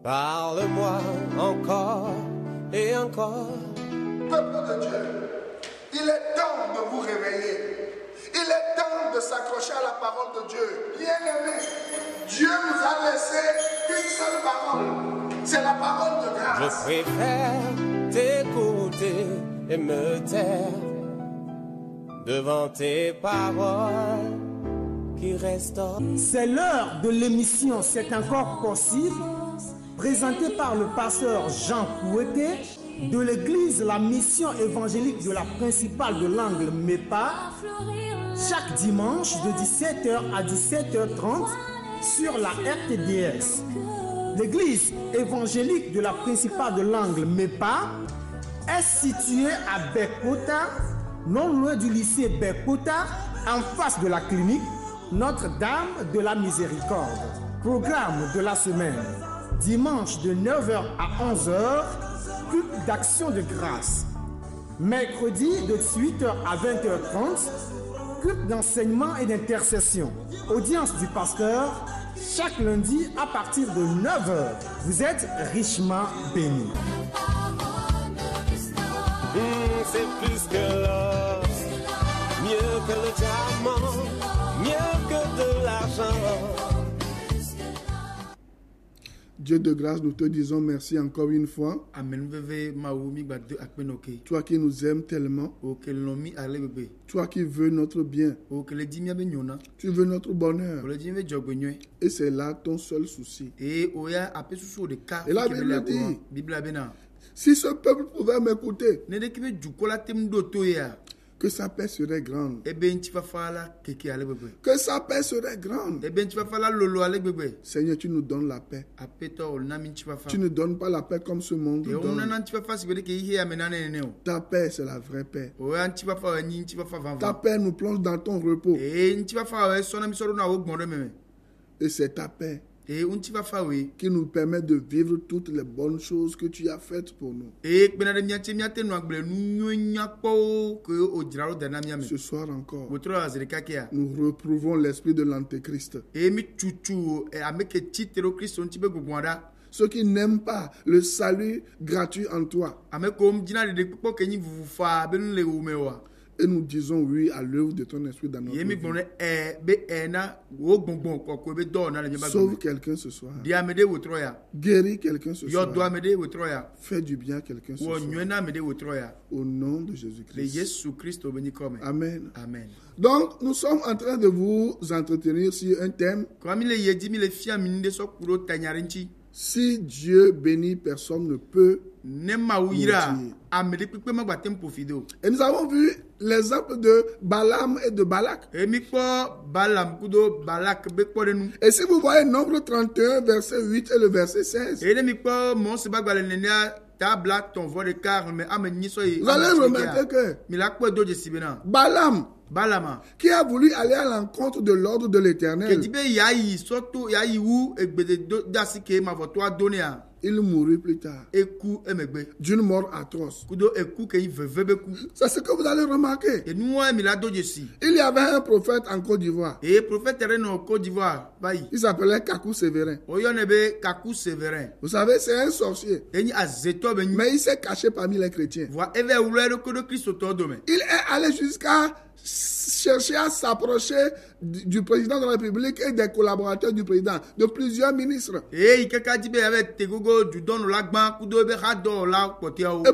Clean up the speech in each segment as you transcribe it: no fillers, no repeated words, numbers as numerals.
Parle-moi encore et encore. Peuple de Dieu, il est temps de vous réveiller. Il est temps de s'accrocher à la parole de Dieu. Bien-aimé, Dieu nous a laissé une seule parole. C'est la parole de grâce. Je préfère t'écouter et me taire devant tes paroles qui restaurent. C'est l'heure de l'émission C'est encore possible, présentée par le pasteur Jean Kouété de l'église La Mission évangélique de la principale de l'Angle MEPA, chaque dimanche de 17h à 17h30 sur la RTDS. L'église évangélique de la principale de l'Angle MEPA est située à Bekota, non loin du lycée Bekota, en face de la clinique Notre-Dame de la Miséricorde. Programme de la semaine: dimanche de 9h à 11h, culte d'action de grâce. Mercredi de 18h à 20h30, culte d'enseignement et d'intercession. Audience du pasteur chaque lundi à partir de 9h. Vous êtes richement bénis. C'est plus que l'or, mieux que le diamant, mieux que de l'argent. Dieu de grâce, nous te disons merci encore une fois. Toi qui nous aimes tellement. Toi qui veux notre bien. Tu veux notre bonheur. Et c'est là ton seul souci. Et la Bible dit, si ce peuple pouvait m'écouter, que sa paix serait grande. Que sa paix serait grande. Seigneur, tu nous donnes la paix. Tu ne donnes pas la paix comme ce monde donne. Ta paix, c'est la vraie paix. Ta paix nous plonge dans ton repos. Et c'est ta paix qui nous permet de vivre toutes les bonnes choses que tu as faites pour nous. Ce soir encore, nous reprouvons l'esprit de l'antéchrist. Ceux qui n'aiment pas le salut gratuit en toi. Et nous disons oui à l'œuvre de ton esprit dans notre vie. Sauve quelqu'un ce soir. Guéris quelqu'un ce soir. Fais du bien à quelqu'un ce soir. Au nom de Jésus-Christ. Amen. Amen. Donc, nous sommes en train de vous entretenir sur un thème. Si Dieu bénit, personne ne peut maudire. Et nous avons vu l'exemple de Balaam et de Balak. Et si vous voyez Nombre 31, verset 8 et le verset 16, vous allez remarquer que Balaam, qui a voulu aller à l'encontre de l'ordre de l'Éternel, il mourut plus tard d'une mort atroce. C'est ce que vous allez remarquer. Il y avait un prophète en Côte d'Ivoire. Il s'appelait Kakou Sévérin. Vous savez, c'est un sorcier. Mais il s'est caché parmi les chrétiens. Il est allé jusqu'à chercher à s'approcher du président de la République et des collaborateurs du président, de plusieurs ministres. Et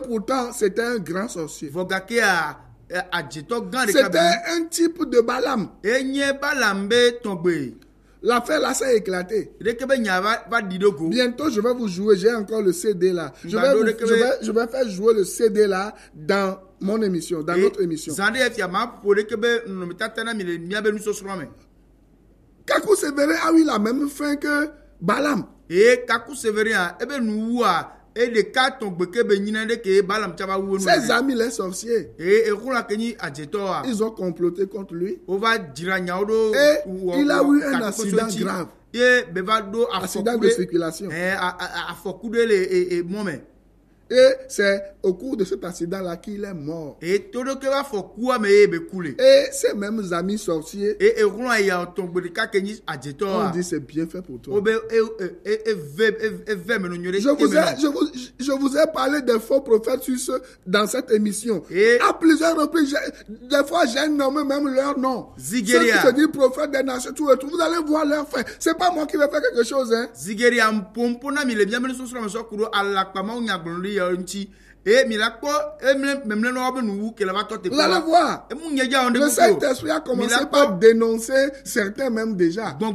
pourtant, c'était un grand sorcier. C'était un type de Balaam. L'affaire là s'est éclatée. Bientôt, je vais vous jouer. J'ai encore le CD là. Je vais faire jouer le CD là dans mon émission, dans notre émission. Kakou Sévérin a eu la même fin que Balaam. Ces amis, les sorciers, ils ont comploté contre lui. Et il a eu un accident grave. Accident de circulation. Et c'est au cours de cet accident-là qu'il est mort. Et ses mêmes amis sorciers ont dit c'est bien fait pour toi. Je vous ai parlé des faux prophètes dans cette émission. À plusieurs reprises, des fois j'ai nommé même leur nom. Ceux qui se disent prophètes des nations, tout et tout. Vous allez voir leur fait. C'est pas moi qui vais faire quelque chose. Hein. Vous allez voir. Le Saint-Esprit a commencé par dénoncer certains même déjà. Vous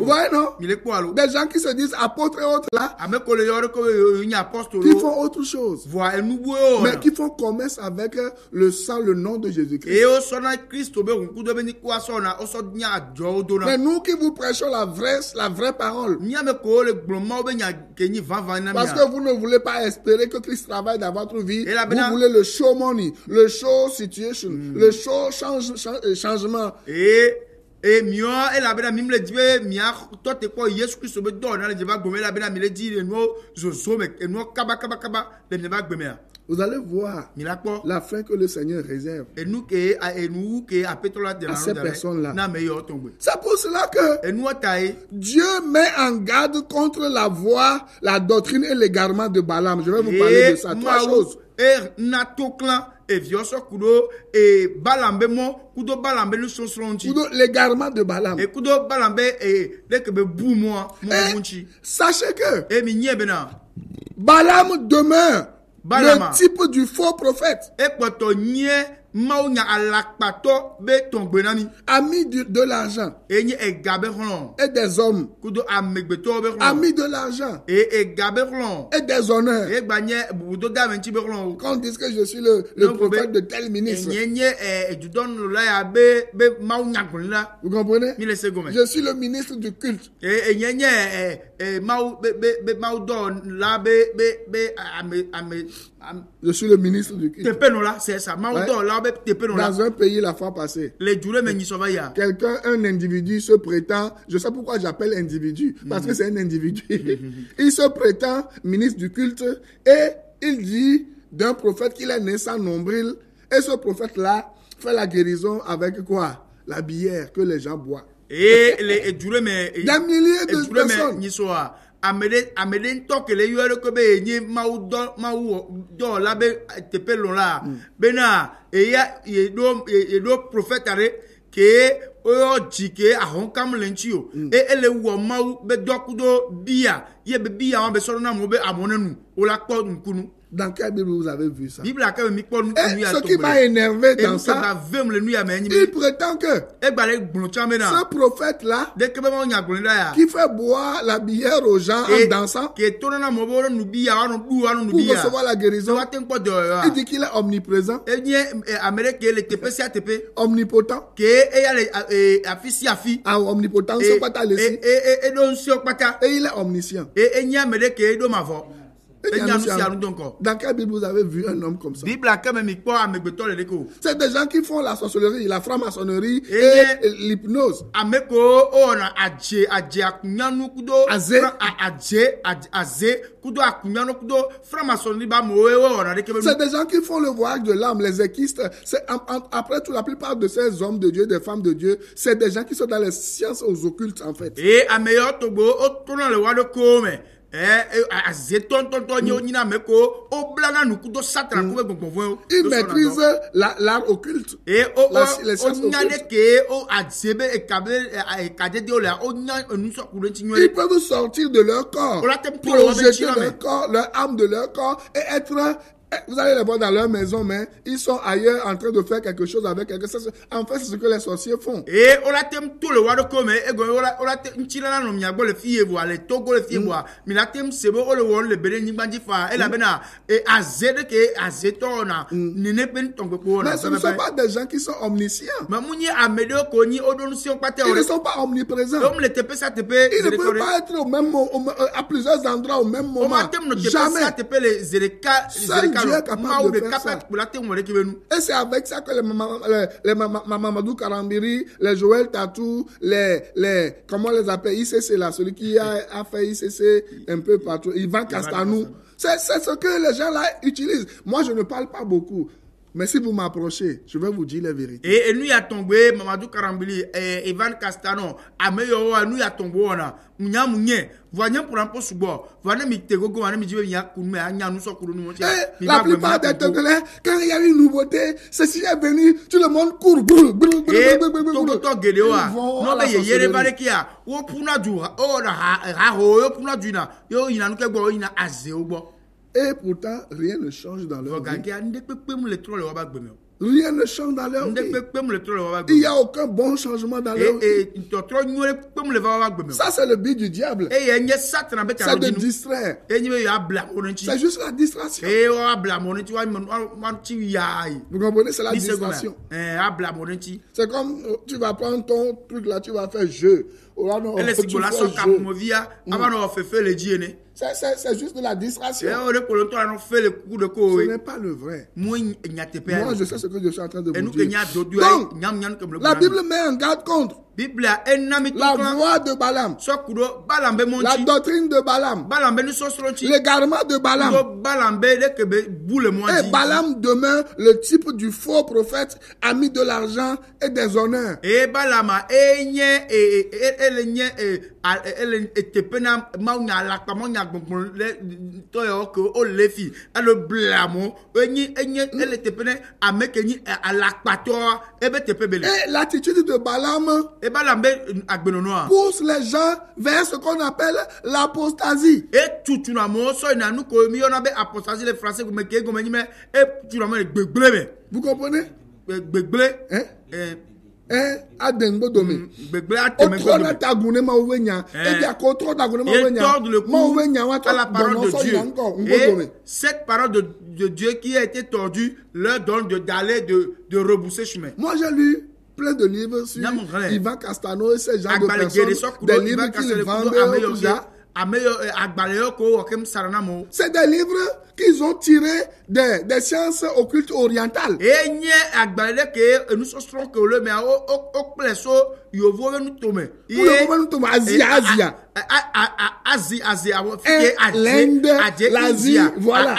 voyez, non? Des gens qui se disent apôtres et autres là, qui font autre chose, mais qui font commerce avec le sang, le nom de Jésus-Christ. Mais nous qui vous prêchons la vraie parole, parce que vous ne voulez pas espérer que Christ travaille dans votre vie. Vous voulez le show money, le show situation, le show changement. Vous allez voir la fin que le Seigneur réserve à ces personnes-là. C'est pour cela que Dieu met en garde contre la voie, la doctrine et l'égarement de Balaam. Je vais vous parler de ça. Trois choses. L'égarement de Balaam. Sachez que Balaam demeure le type du faux prophète. Ami de l'argent et des hommes, ami de l'argent et des honneurs. Quand on dit que je suis le prophète de tel ministre, vous comprenez? Je suis le ministre du culte. Je suis le ministre du culte. Dans un pays la fois passée, quelqu'un, un individu se prétend, je sais pourquoi j'appelle individu, parce que c'est un individu. Il se prétend ministre du culte et il dit d'un prophète qu'il est né sans nombril. Et ce prophète-là fait la guérison avec quoi? La bière que les gens boivent. Des milliers de personnes. Ameden toke le yuero ko be nyi mau do la be tepelo la bena eya yedo prophetare ke o jike ahon kam lenchio e ele wo mau be dokudo bia ye be bia be soro na mo be amonenu o la ko nkunu. Dans quelle Bible vous avez vu ça? Et ce qui m'a énervé dans ça, il prétend que ce prophète-là, qui fait boire la bière aux gens en dansant, pour recevoir la guérison, il dit qu'il est omniprésent, omnipotent, omnipotent, et il est omniscient. Dans quelle Bible vous avez vu un homme comme ça? C'est des gens qui font la sorcellerie, la franc-maçonnerie et l'hypnose. C'est des gens qui font le voyage de l'âme, les équistes. Après tout, la plupart de ces hommes de Dieu, des femmes de Dieu, c'est des gens qui sont dans les sciences occultes en fait. Il maîtrise l'art occulte. Les sciences occultes. Ils peuvent sortir de leur corps, projeter leur corps, leur âme de leur corps et être... Vous allez les voir dans leur maison, mais ils sont ailleurs en train de faire quelque chose avec quelque chose. En fait, c'est ce que les sorciers font. Mais ce ne sont pas des gens qui sont omniscients. Ils ne sont pas omniprésents. Ils ne peuvent pas être à plusieurs endroits au même moment. Jamais. Seul Dieu est capable de faire ça. Et c'est avec ça que les Mamadou Karambiri, les Joël Tatou, comment on les appelle, ICC là, celui qui a fait ICC un peu partout, Ivan Castanou. C'est ce que les gens là utilisent. Moi, je ne parle pas beaucoup. Mais si vous m'approchez, je vais vous dire la vérité. Et nous y a tombé Mamadou Karambili, Ivan Castano, Ameyo, nous y a tombé on a. La plupart des Togolais, quand il y a une nouveauté, ceci est venu, tout le monde court. Et pourtant, rien ne change dans leur vie. Rien ne change dans leur vie. Il n'y a aucun bon changement dans leur vie. Ça, c'est le but du diable. C'est de distraire. C'est juste la distraction. Vous comprenez? C'est la distraction. C'est comme tu vas prendre ton truc là, tu vas faire jeu. C'est juste de la distraction. Ce n'est pas le vrai. Moi, je sais ce que je suis en train de vous dire. Donc, la Bible met en garde contre la voix de Balaam, la doctrine de Balaam, l'égarement de Balaam. Et Balaam demeure le type du faux prophète, ami de l'argent et des honneurs. Et l'attitude de Balaam pousse les gens vers ce qu'on appelle l'apostasie. Vous comprenez? Adengo domi. À la parole de Dieu. Et cette parole de Dieu qui a été tordue leur donne d'aller de rebousser chemin. Moi j'ai lu plein de livres sur Ivan Castano et ces gens de personnes, des livres qu'ils vendent aux gens. C'est des livres qu'ils ont tirés des sciences occultes orientales. L'Inde, l'Asie, voilà.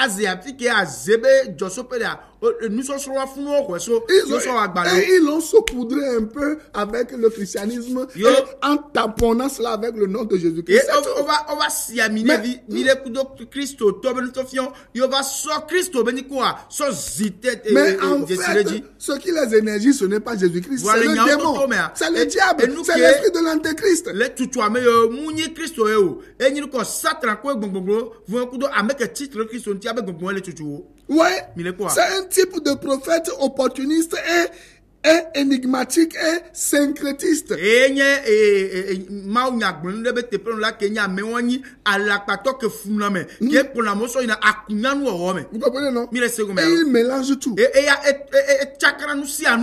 Ils l'ont saupoudré un peu avec le christianisme et en tamponnant cela avec le nom de Jésus-Christ. Mais en fait, ce qui les énergie, ce n'est pas Jésus-Christ, c'est le démon, c'est le diable, c'est l'esprit de l'antéchrist. Ouais, c'est un type de prophète opportuniste et énigmatique et syncrétiste. Vous comprenez, non? Et il mélange tout.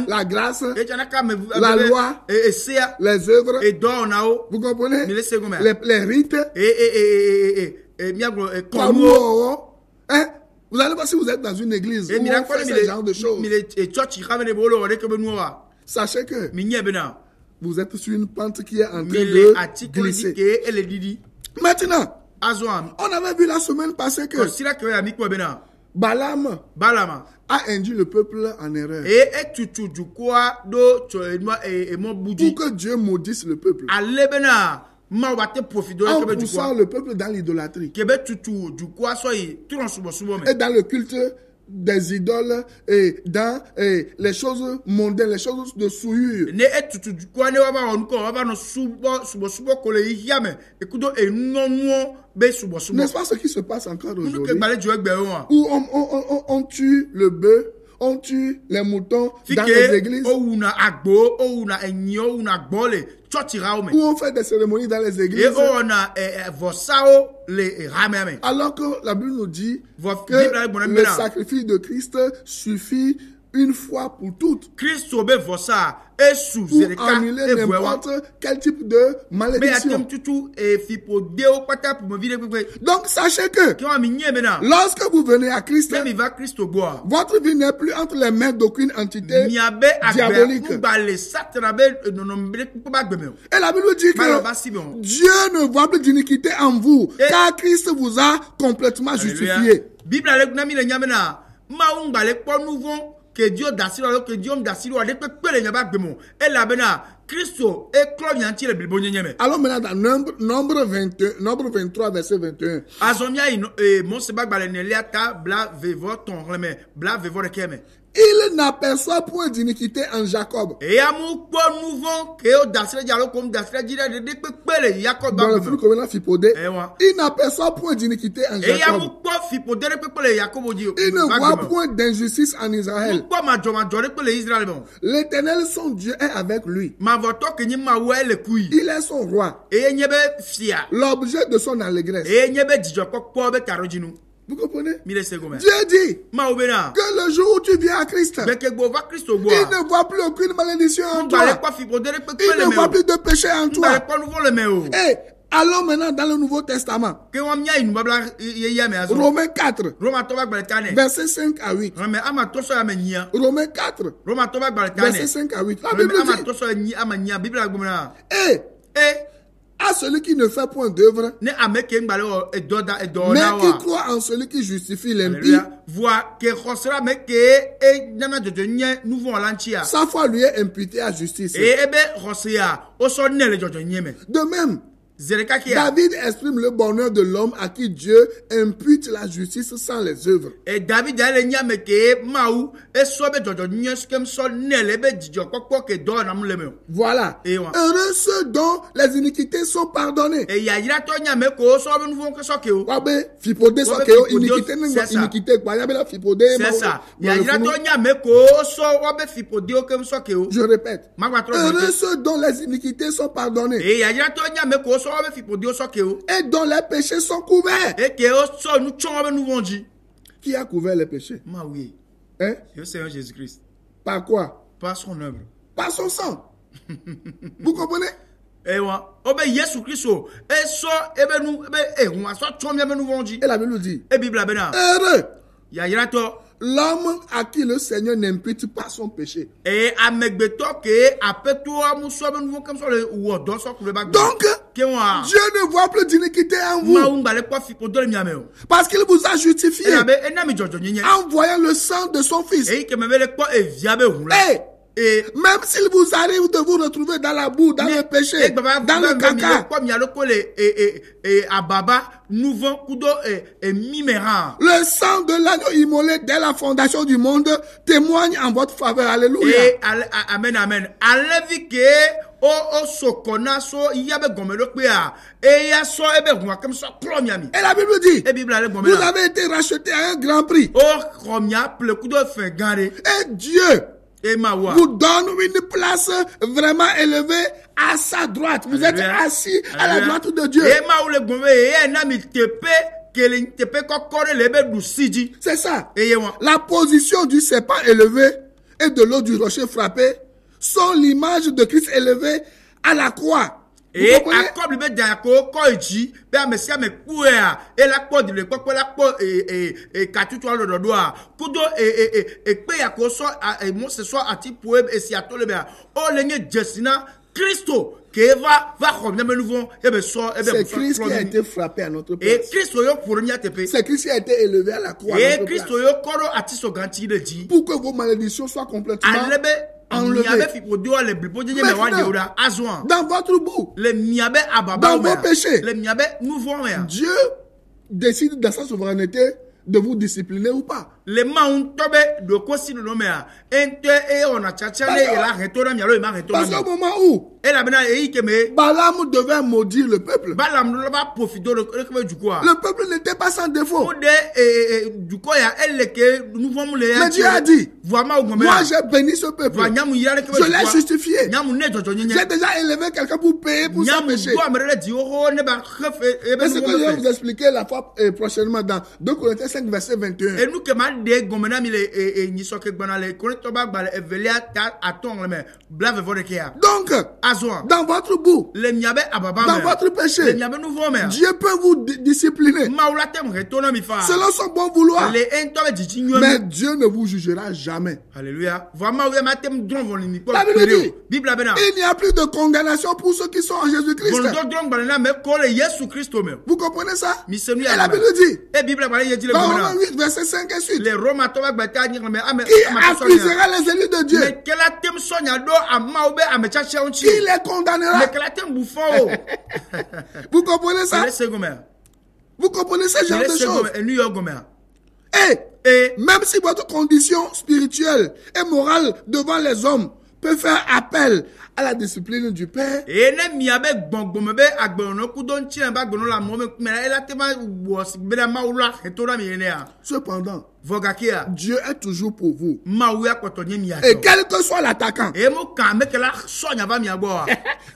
La grâce, la loi, les œuvres. Vous comprenez? Les rites. Hein? Vous allez voir si vous êtes dans une église où on fait ce genre de choses. Sachez que vous êtes sur une pente qui est en train de glisser. Maintenant, on avait vu la semaine passée que Balaam a induit le peuple en erreur pour que Dieu maudisse le peuple. En poussant le peuple dans l'idolâtrie et dans le culte des idoles et dans les choses mondaines, les choses de souillure. N'est-ce pas ce qui se passe encore aujourd'hui? Où on tue le bœuf, on tue les moutons dans les églises. Où on fait des cérémonies dans les églises. Alors que la Bible nous dit que le sacrifice de Christ suffit une fois pour toutes. Christ obe vosa et sous pour annuler n'importe quel type de malédiction. Donc sachez que lorsque vous venez à Christ, votre vie n'est plus entre les mains d'aucune entité diabolique. Et la Bible dit que Dieu ne voit plus d'iniquité en vous, car Christ vous a complètement justifié. Que Dieu d'assiro que Dieu d'assiro de pele nyaba gbemo et la bena Christo et clogne anti le bilbo nyeme. Alors maintenant dans nombre 23 verset 21. Azomia mon sebag baleniata bla vevo ton reme bla vevo de keme. Il n'aperçoit point d'iniquité en Jacob. Et amour pour mouvant que d'assiro dialo comme d'assiro dire de pele Jacob. Dans le flux comme Fipodé. Il n'aperçoit point d'iniquité en Jacob. Et amour pour Fipodé de pele Jacob dit. Il ne voit point d'injustice en Israël. L'Éternel son Dieu est avec lui. Il est son roi. L'objet de son allégresse. Vous comprenez? Dieu dit que le jour où tu viens à Christ, il ne voit plus aucune malédiction en toi. Il ne voit plus de péché en toi. Et allons maintenant dans le Nouveau Testament. Romains 4, versets 5 à 8. Romains 4, versets 5 à 8. La Bible dit, à celui qui ne fait point d'œuvre, mais qui croit en celui qui justifie l'impie, sa foi lui est imputée à justice. De même, David exprime le bonheur de l'homme à qui Dieu impute la justice sans les œuvres. Et David voilà. Heureux ceux dont les iniquités sont pardonnées. Je répète. Heureux ceux dont les iniquités sont pardonnées. Et dont les péchés sont couverts. Qui a couvert les péchés? Hein? Le Seigneur Jésus-Christ. Par quoi? Par son œuvre. Par son sang. Vous comprenez? Et la Bible dit, heureux l'homme à qui le Seigneur n'impute pas son péché. Donc, Dieu ne voit plus d'iniquité en vous. Parce qu'il vous a justifié en voyant le sang de son Fils. Et même s'il vous arrive de vous retrouver dans la boue, dans le péché, dans le caca, le sang de l'agneau immolé dès la fondation du monde témoigne en votre faveur. Alléluia. Amen, amen. Et la Bible dit, vous avez été rachetés à un grand prix. Et Dieu vous donne une place vraiment élevée à sa droite. Vous êtes assis à la droite de Dieu. C'est ça. La position du serpent élevé et de l'eau du rocher frappé sont l'image de Christ élevé à la croix. Et à comme le d'accord koichi be amesia me kuea et la code le kokko la ko et katutu alo do doa kudo pe ya ko so mo se so ati poem et si atole be o lenye jesina Christo que va comme nous nouveau et be so e be c'est Christ qui a été frappé à notre place. Et Christo yo pour nya tepe c'est Christ qui a été élevé à la croix. Et Christo yo koro ati so ganti de dit pour que vos malédictions soient complètement enlevé. Dans votre bout, dans vos péchés, Dieu décide dans sa souveraineté de vous discipliner ou pas. Parce qu'au moment où Balaam devait maudire le peuple, le peuple n'était pas sans défaut. Mais Dieu a dit, moi j'ai béni ce peuple, je l'ai justifié, j'ai déjà élevé quelqu'un pour payer pour son péché. Et ce que je vais vous expliquer la fois prochainement dans 2 Corinthiens 5 verset 21. de gomena mi le ni soke gbana le Korinto ba gba le evelia ta aton le me blave vo de kia. Donc, dans votre bout, le miabe ababa dans votre péché, le miabe nouveau me. Dieu peut vous discipliner Maula tem retourna mi fa. selon son bon vouloir. Le ento be djiji nyo. Mais Dieu ne vous jugera jamais. Alléluia. Vraiment oui matem dron von ni La Bible dit, Bible abena. il n'y a plus de condamnation pour ceux qui sont en Jésus-Christ. Von dron gbalena me ko le Yesu Christo me. Vous comprenez ça? Mi senu Et ya. la Bible dit, Et Bible ba ye dile dans gomena. Romains 8, verset 5 et suite, Les Romains to ba gba ta ni me ame. qui accusera les élus de Dieu? Mais quel a tem sonya do ama obe ame chache onchi. Qui les condamnera? Mais quel a tem bouffon. Vous comprenez ça? Laissez gomena. Vous comprenez ce genre de Laissez choses? gomena. New York gomena. Et même si votre condition spirituelle et morale devant les hommes peut faire appel à la discipline du Père, Et ne miabe gbongbon be agbono ku don chi ba gbono la mo me ela te ma was be ma ula etora mi ene a. cependant, Vogakia. Dieu est toujours pour vous. Ma uya kotonye mi Et quel que soit l'attaquant, E mo ka me kela sonya va mi agbo a.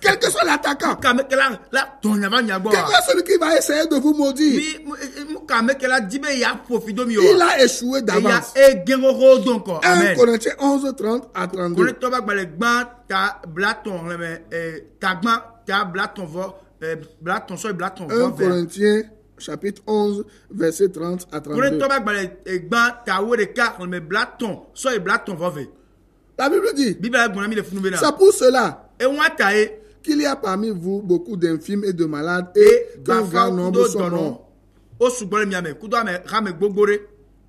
quel que soit l'attaquant, Ka me kela la tonya va mi agbo quel que a. soit celui qui va essayer de vous maudire, Mi mo ka me kela dibe ya profido mi o. il a échoué Ya d'avance. e gengo ro donc 1 amen. Corinthiens 11, 30 à Ko 32. to ba gbale gban ta blaton le me ta gban ta blaton vo blaton so blaton 1 vo. Corinthiens chapitre 11, verset 30 à Ko 32. to ba gbale gban ta wo de ka le me blaton so blaton vo ve. La Bible dit, Bible a gbona mi le funu be na. c'est pour cela E won ta e qu'il y a parmi vous beaucoup d'infirmes et de malades et qu'un grand nombre sont morts. O sugbole mi ame kudo ame rame gbogbore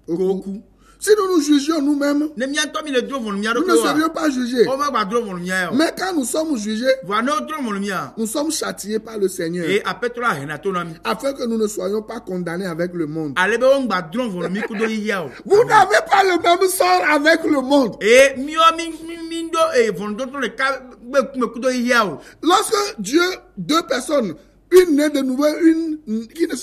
ko ku. Si nous nous jugions nous-mêmes, Ne mi anto mi le dro von mi nous ne serions pas jugés. O ma gba dro von mi a. Mais quand nous sommes jugés, Wa no dro von mi a. nous sommes châtiés par le Seigneur, E apetra hena to na mi. afin que nous ne soyons pas condamnés avec le monde. Ale be on gba dro von mi kudo yi ya o. Vous n'avez pas le même sort avec le monde. E mi o mi ndo e von do to le ka me kudo yi ya o. Lorsque Dieu, deux personnes, une née de nouveau, une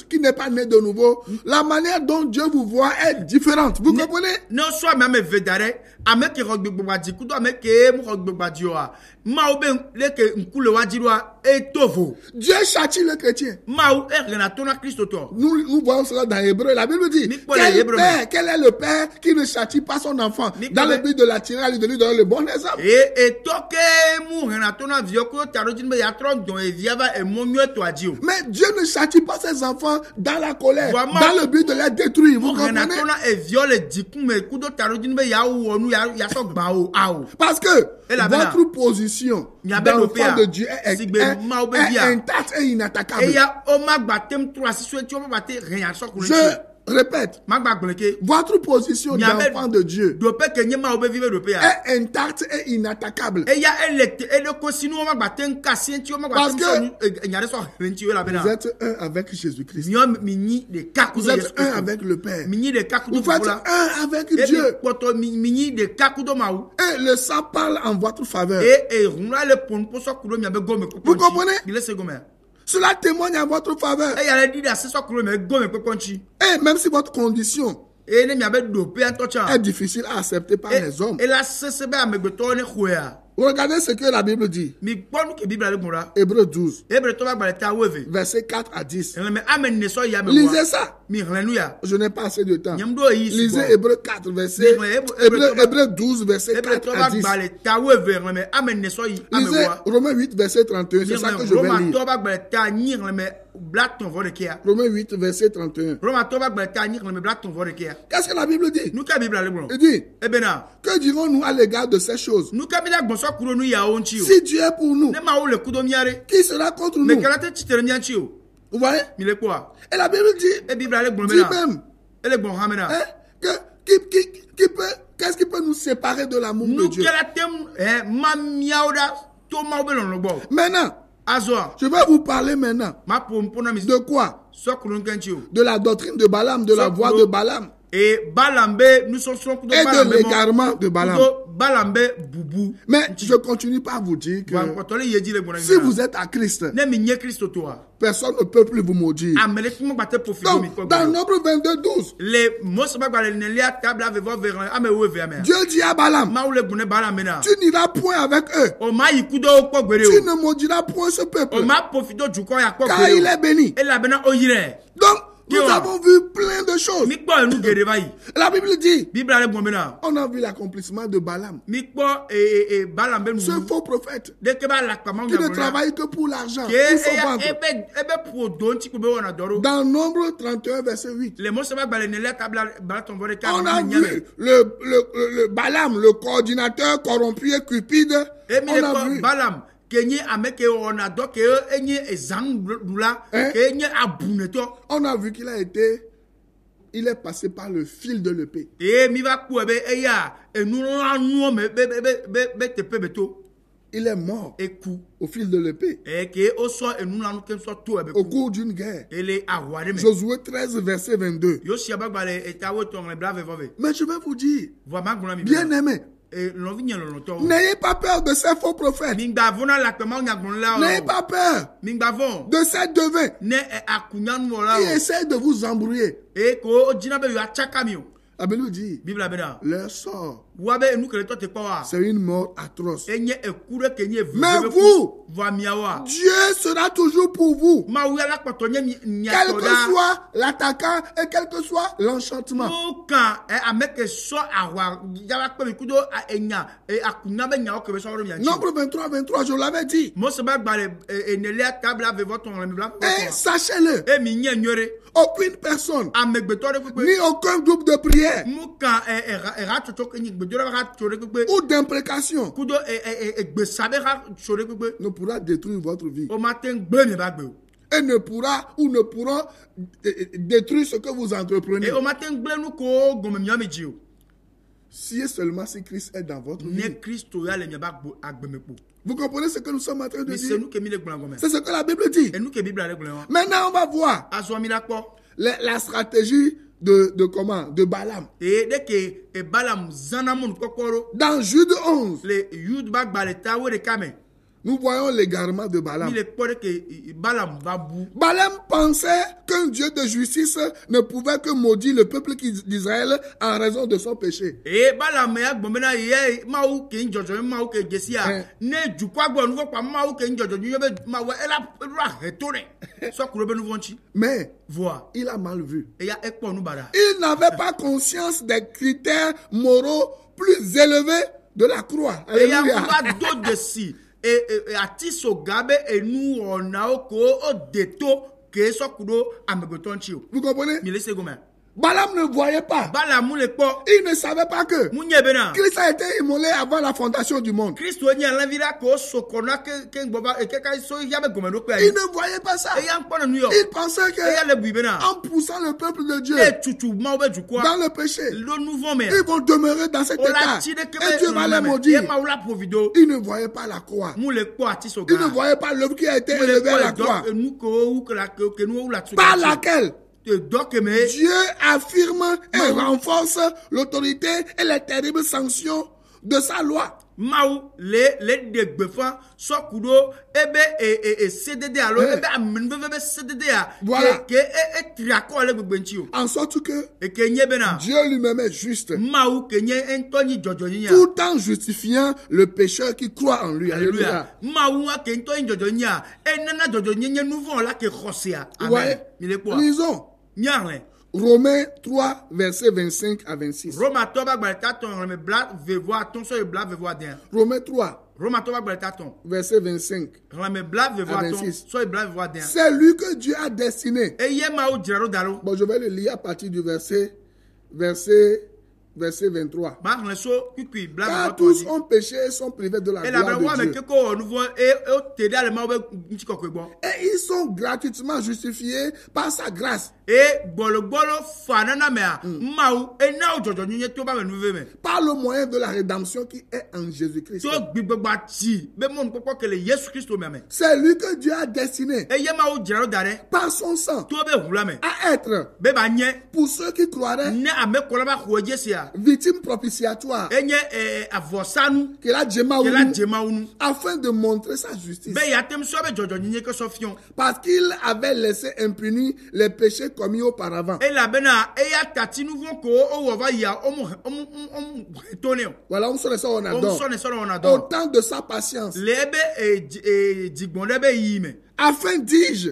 qui n'est pas née de nouveau, la manière dont Dieu vous voit est différente. Vous comprenez? No so me ame vedare ame ke rogbe gbagbaji kudo ame ke mu rogbe gbagbaji o a. Ma o be le ke nkule wajiru a e tovo. Dieu châtie le chrétien. Ma o e rena to na Christo to. Nous voyons cela dans Hébreu. La Bible dit, quel est le père qui ne châtie pas son enfant dans le but de l'attirer à lui, de lui donner le bon exemple? E toke mu rena to na vio ko taro jin be ya tron don e viava e monyo to aji o. Mais Dieu ne châtie pas ses enfants dans la colère, Vraiment. dans le but de les détruire. Vous Rena comprenez? to na e viole diku me kudo taro jin be ya wo nu ya so gba o a o. Parce que Et la bena. votre position d'enfant de Dieu est intacte et inattaquable. E ya o ma gba tem 3 6 ti o ma te rien so ko Je répète, ma gba gbleke. votre position d'enfant de Dieu Do pe ke nyema o be vive do pe ya. est intacte et inattaquable. E ya electe e le ko sinu o ma gba ten kasi ti o ma gba Parce tem que so nyare so renti o la bena. Vous êtes un avec Jésus-Christ. Nyo mi ni de kaku Vous êtes un avec le Père. mi ni de kaku Vous do faites fola. un avec E Dieu. bi poto mi ni de kaku do ma u. Et le sang parle en votre faveur. E runra le pon po so kudo mi abe go me ko. Vous comprenez? Il se go me. Cela témoigne en votre faveur. E ya le di da se so kudo me go me ko ponchi. Et même si votre condition E ne mi abe do pe antocha. est difficile à accepter par les hommes. E la se se be amegbeto ne khoya. Regardez ce que la Bible dit. Mi ponu ke Bible le gbora. Hébreu 12, Ebre to ba gba ta weve. verset 4 à 10. E me amen ne so ya me. Lisez ça. Mi hallelujah. Je n'ai pas assez de temps. Nyam do yi. Lisez Hébreu 4, verset Hébreu 12, verset Ebre 4 to à ba 10. gba le ta weve me amen ne so yi Lisez amewa. Romains 8, verset 31. C'est ça que je vais Roma lire. to ba gba ta nyir me blaton vo de kia. Romains 8, verset 31. Roma to ba gba ta nyir me blaton vo de kia. Qu'est-ce que la Bible dit? Nou ka Bible le gbon. Il dit, E bena. que dirons-nous à l'égard de ces choses? Nou ka mi la gbon so kuro nu ya onchi o. Si Dieu est pour nous, Ne ma o le kudo miare. qui sera contre Me nous? kala te chitere mianchi o. Vous voyez? Mi le kwa. Et la Bible dit, E Bible le gbon dit mena. même, E le gbon ha mena. hein, qu'est-ce qui peut nous séparer de l'amour de Nou Dieu? kala tem ma miauda to ma obelon lo gbo. Maintenant, Azoa. je vais vous parler maintenant. Ma pompona mi De quoi? so kuro nkenchi o. De la doctrine de Balaam, de la voix de Balaam E balambe nous sommes kudo et de balambe. l'égarement de Balaam. Kudo balambe bubu. Mais je continue par vous dire que Wa potole yeji le gbon. si vous êtes à Christ, ne mi nye Christo to a. personne ne peut plus vous maudire. Amele kuma bate profido mi ko. Donc, dans Nombre 22, 12, Le mos ba gba le ne lia table ave vo ver ame we ver ame. Dieu dit à Balaam, Ma ou le gbon balambe na. tu n'iras point avec eux. O ma yi kudo ko gbere Tu o. ne maudiras point ce peuple, O ma profido juko ya ko car gbere il o. est béni. E la bena o yire. Donc, Nous avons vu plein de choses. La Bible dit, on a vu l'accomplissement de Balaam. Ce faux prophète qui ne travaille que pour l'argent, pour son ventre. Dans Nombre 31, verset 8, on a vu le Balaam, le coordinateur corrompu et cupide. On a vu Balaam. On a vu il est passé par le fil de l'épée. Il est mort au fil de l'épée au cours d'une guerre. Josué 13, verset 22. Mais je vais vous dire, bien aimé, n'ayez pas peur de ces faux prophètes. N'ayez pas peur de ces devins qui essaient de vous embrouiller. La Bible dit, leur sort, c'est une mort atroce. Mais vous, Dieu sera toujours pour vous. Quel que soit l'attaquant et quel que soit l'enchantement. Nombre 23, 23, je l'avais dit. Et sachez-le, aucune personne, ni aucun groupe de prière ou d'imprécation ne pourra détruire votre vie. Et ne pourra ou ne pourra détruire ce que vous entreprenez. Si seulement si Christ est dans votre vie. Vous comprenez ce que nous sommes en train de dire? C'est ce que la Bible dit. Maintenant, on va voir la stratégie de comment? De Balaam. Dans Jude 11, nous voyons l'égarement de Balaam. Balaam pensait qu'un Dieu de justice ne pouvait que maudire le peuple d'Israël en raison de son péché. Mais il a mal vu. Il n'avait pas conscience des critères moraux plus élevés de la croix. Alléluia. Vous comprenez? Balaam ne voyait pas. Il ne savait pas que Christ a été immolé avant la fondation du monde. Il ne voyait pas ça. Il pensait que en poussant le peuple de Dieu dans le péché, ils vont demeurer dans cet état et Dieu va les maudire. Il ne voyait pas la croix. Il ne voyait pas l'œuvre qui a été élevée à la croix, par laquelle Dieu affirme et renforce l'autorité et les terribles sanctions de sa loi. En sorte que Dieu lui-même est juste, tout en justifiant le pécheur qui croit en lui. Alléluia. Ouais. Lisons Romains 3, versets 25 à 26. Romains 3, verset 25 à 26. C'est lui que Dieu a destiné. Bon, je vais le lire à partir du verset 23. Car tous ont péché et sont privés de la gloire de Dieu. Et ils sont gratuitement justifiés par sa grâce. Par le moyen de la rédemption qui est en Jésus-Christ. C'est lui que Dieu a destiné par son sang à être, pour ceux qui croiraient, victime propitiatoire, qu'il a afin de montrer sa justice, parce qu'il avait laissé impunis les péchés commis auparavant. Voilà, on adore. Au temps de sa patience, afin, dis-je,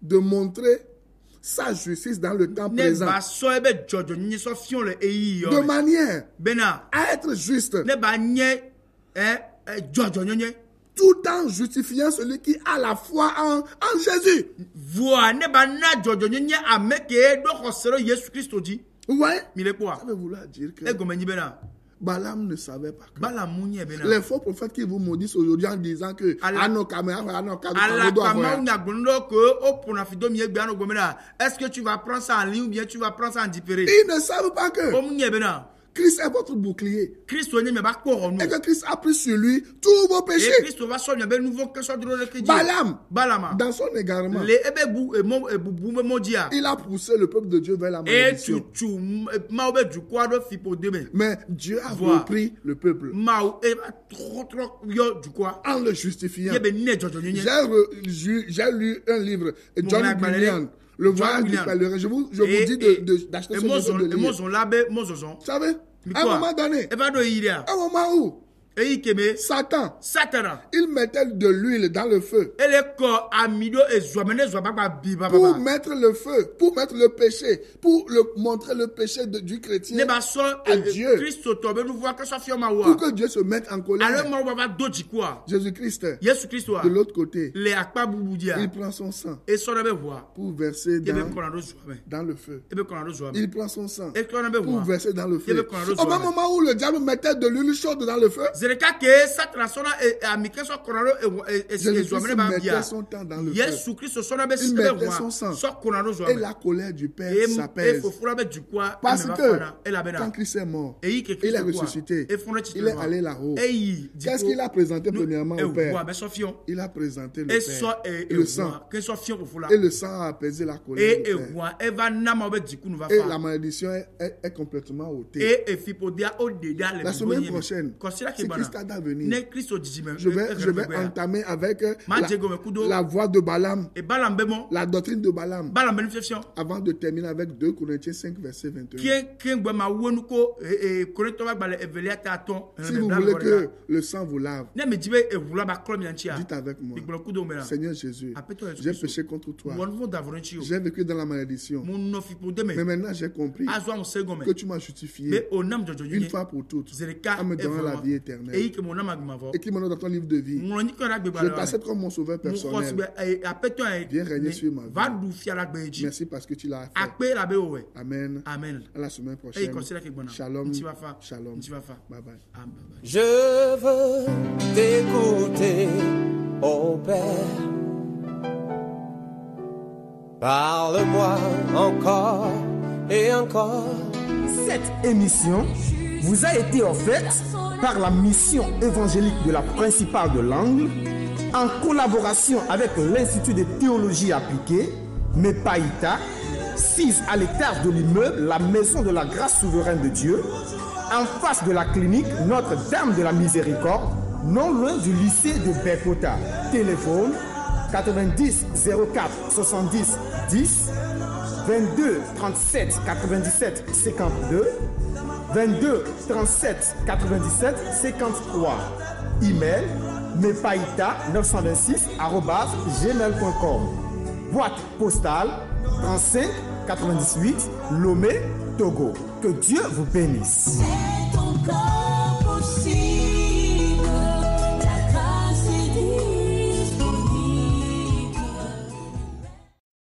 de montrer sa justice dans le temps présent. De manière à être juste. Tout en justifiant celui qui a la foi en Jésus. Vous voyez? Ça veut vouloir dire que Balaam ne savait pas que les faux prophètes qui vous maudissent aujourd'hui en disant que est-ce que tu vas prendre ça en ligne ou bien tu vas prendre ça en différé? Ils ne savent pas que Christ est votre bouclier. Et que Christ a pris sur lui tous vos péchés. Balaam, dans son égarement, il a poussé le peuple de Dieu vers la malédiction. Mais Dieu a repris le peuple en le justifiant. J'ai lu un livre, John Bunyan, Le voyage du pèlerin. Je vous dis d'acheter ce livre de lire. Vous savez, à un moment donné, un moment où Satan, il mettait de l'huile dans le feu pour mettre le feu, pour mettre le péché, pour montrer le péché du chrétien à Dieu, pour que Dieu se mette en colère. Jésus-Christ, de l'autre côté, il prend son sang pour verser dans le feu. Il prend son sang pour verser dans le feu. Au même moment où le diable mettait de l'huile chaude dans le feu, Jésus-Christ mettait son temps dans le feu. Il mettait son sang. Et la colère du Père s'apaise. Parce que quand Christ est mort, il est ressuscité. Il est allé là-haut. Qu'est-ce qu'il a présenté premièrement au Père? Il a présenté le Père. Le sang. Et le sang a apaisé la colère du Père. Et la malédiction est complètement ôtée. La semaine prochaine, si Christ a venir, je vais entamer avec la voix de Balaam, la doctrine de Balaam, avant de terminer avec 2 Corinthiens 5, verset 21. Si vous voulez que le sang vous lave, dites avec moi: Seigneur Jésus, j'ai péché contre toi, j'ai vécu dans la malédiction, mais maintenant j'ai compris que tu m'as justifié une fois pour toutes en me donnant la vie éternelle. Écris mon nom dans ton livre de vie. Je t'accepte comme mon sauveur personnel. Viens régner sur ma vie. Merci parce que tu l'as fait. Amen. À la semaine prochaine. Shalom. Shalom. Bye bye. Je veux t'écouter, ô Père. Parle-moi encore et encore. Cette émission vous a été offerte par la mission évangélique de la Principale de l'Angle, en collaboration avec l'Institut de théologie appliquée, MEPAITA, 6 à l'étage de l'immeuble La Maison de la Grâce Souveraine de Dieu, en face de la clinique Notre-Dame de la Miséricorde, non loin du lycée de Bekota. Téléphone 90 04 70 10 22 37 97 52 22 37 97 53. Email mepaïta926@gmail.com. Boîte postale 35 98 Lomé, Togo. Que Dieu vous bénisse. C'est encore possible.